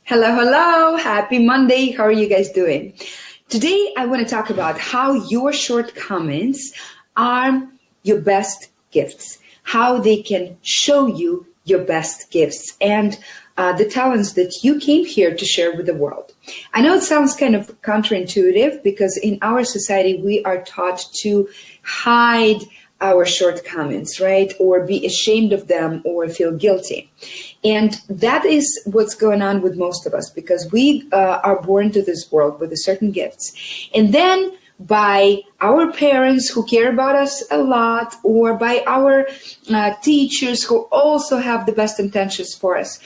Hello, hello. Happy Monday. How are you guys doing? Today, I want to talk about how your shortcomings are your best gifts, how they can show you your best gifts and the talents that you came here to share with the world. I know it sounds kind of counterintuitive because in our society, we are taught to hide our shortcomings, right? Or be ashamed of them or feel guilty. And that is what's going on with most of us because we are born to this world with a certain gifts. And then by our parents who care about us a lot or by our teachers who also have the best intentions for us,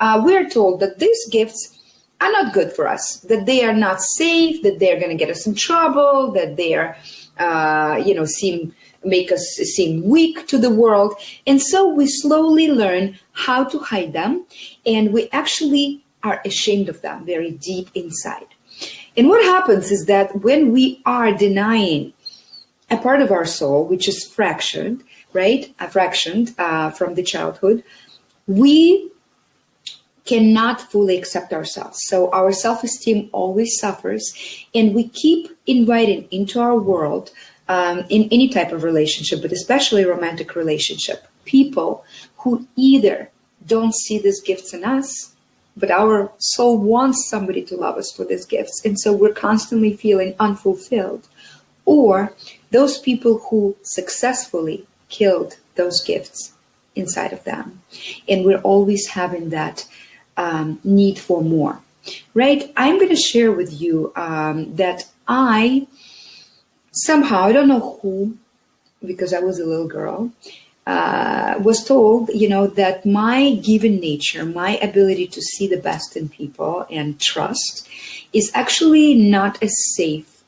we're told that these gifts are not good for us, that they are not safe, that they're going to get us in trouble, that they are, make us seem weak to the world. And so we slowly learn how to hide them, and we actually are ashamed of them very deep inside. And what happens is that when we are denying a part of our soul, which is fractioned, right, from the childhood, we cannot fully accept ourselves. So our self-esteem always suffers, and we keep inviting into our world in any type of relationship, but especially romantic relationship, people who either don't see these gifts in us, but our soul wants somebody to love us for these gifts. And so we're constantly feeling unfulfilled, or those people who successfully killed those gifts inside of them. And we're always having that need for more, right? I'm going to share with you that somehow, I don't know who, because I was a little girl, was told, that my given nature, my ability to see the best in people and trust is actually not a safe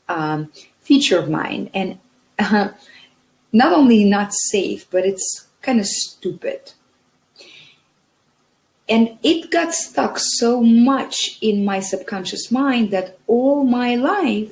feature of mine. And not only not safe, but it's kind of stupid. And it got stuck so much in my subconscious mind that all my life,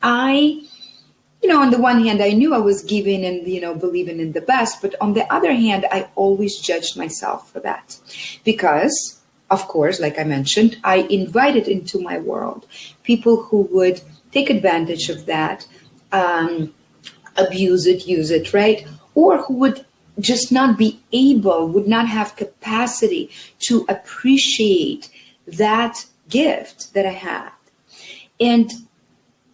on the one hand, I knew I was giving and, believing in the best. But on the other hand, I always judged myself for that. Because, of course, like I mentioned, I invited into my world people who would take advantage of that, abuse it, use it, right? Or who would just not be able, would not have capacity to appreciate that gift that I had. And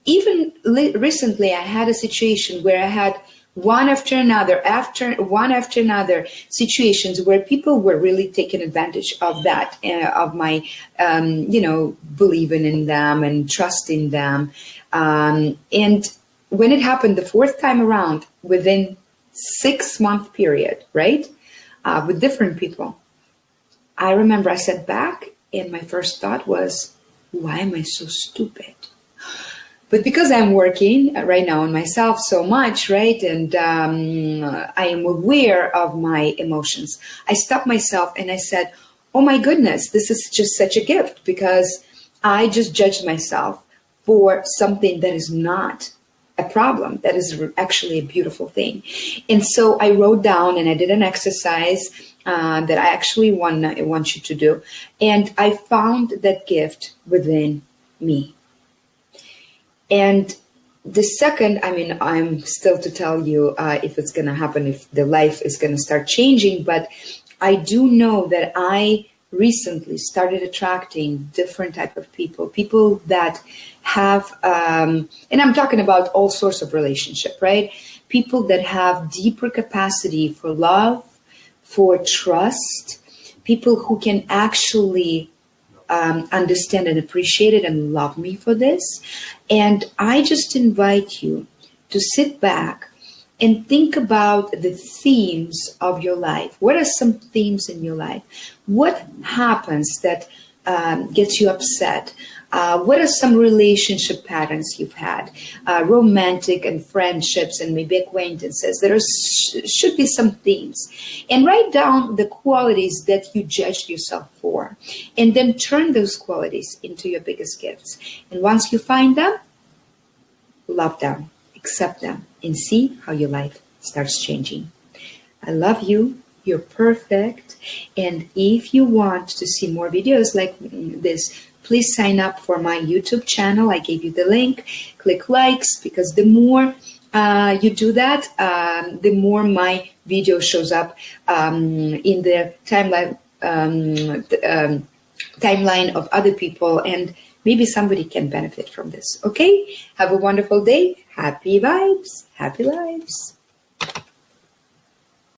even recently, I had a situation where I had one after another situations where people were really taking advantage of that, of my, believing in them and trusting them. And when it happened the fourth time around, within 6-month period, right, with different people, I remember I sat back and my first thought was, why am I so stupid? But because I'm working right now on myself so much, right, and I am aware of my emotions, I stopped myself and I said, oh my goodness, this is just such a gift because I just judged myself for something that is not a problem, that is actually a beautiful thing. And so I wrote down and I did an exercise that I actually want you to do. And I found that gift within me. And the second, I'm still to tell you if it's going to happen, if the life is going to start changing, but I do know that I recently started attracting different type of people that have, and I'm talking about all sorts of relationship, right? People that have deeper capacity for love, for trust, people who can actually understand and appreciate it and love me for this. And I just invite you to sit back and think about the themes of your life. What are some themes in your life? What happens that gets you upset? What are some relationship patterns you've had? Romantic and friendships and maybe acquaintances. There should be some themes. And write down the qualities that you judged yourself for. And then turn those qualities into your biggest gifts. And once you find them, love them, accept them, and see how your life starts changing. I love you. You're perfect. And if you want to see more videos like this, please sign up for my YouTube channel. I gave you the link. Click likes, because the more you do that, the more my video shows up in the timeline of other people, and maybe somebody can benefit from this. Okay? Have a wonderful day. Happy vibes. Happy lives.